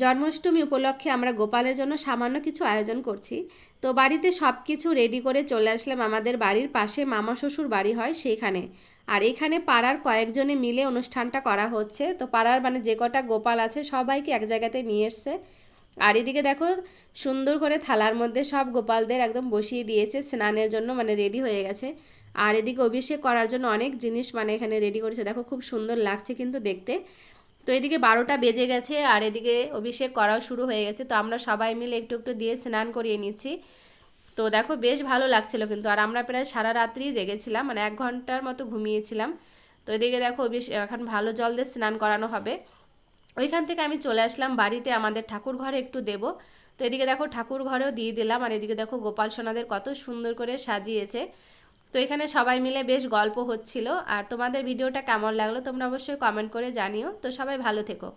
জন্মাষ্টমী উপলক্ষে আমরা গোপালের জন্য সামান্য কিছু আয়োজন করছি। তো বাড়িতে সব কিছু রেডি করে চলে আসলাম। আমাদের বাড়ির পাশে মামা শ্বশুর বাড়ি হয় সেইখানে, আর এখানে পাড়ার কয়েকজনে মিলে অনুষ্ঠানটা করা হচ্ছে। তো পাড়ার মানে যে কটা গোপাল আছে সবাইকে এক জায়গাতে নিয়ে এসছে। আর এদিকে দেখো সুন্দর করে থালার মধ্যে সব গোপালদের একদম বসিয়ে দিয়েছে স্নানের জন্য, মানে রেডি হয়ে গেছে। আর এদিকে অভিষেক করার জন্য অনেক জিনিস মানে এখানে রেডি করেছে, দেখো খুব সুন্দর লাগছে কিন্তু দেখতে। তো এদিকে 12টা বেজে গেছে আর এদিকে অভিষেক করাও শুরু হয়ে গেছে। তো আমরা সবাই মিলে একটু একটু দিয়ে স্নান করিয়ে নিচ্ছি। তো দেখো বেশ ভালো লাগছিল কিন্তু। আর আমরা প্রায় সারা রাত্রি জেগেছিলাম, মানে 1 ঘন্টার মতো ঘুমিয়েছিলাম। তো এদিকে দেখো এখন ভালো জল দিয়ে স্নান করানো হবে। ওইখান থেকে আমি চলে আসলাম বাড়িতে, আমাদের ঠাকুর ঘরে একটু দেব। তো এদিকে দেখো ঠাকুর ঘরেও দিয়ে দিলাম। আর এদিকে দেখো গোপাল সোনাদের কত সুন্দর করে সাজিয়েছে। তো এখানে সবাই মিলে বেশ গল্প হচ্ছিল। আর তোমাদের ভিডিওটা কেমন লাগলো তোমরা অবশ্যই কমেন্ট করে জানিও। তো সবাই ভালো থেকো।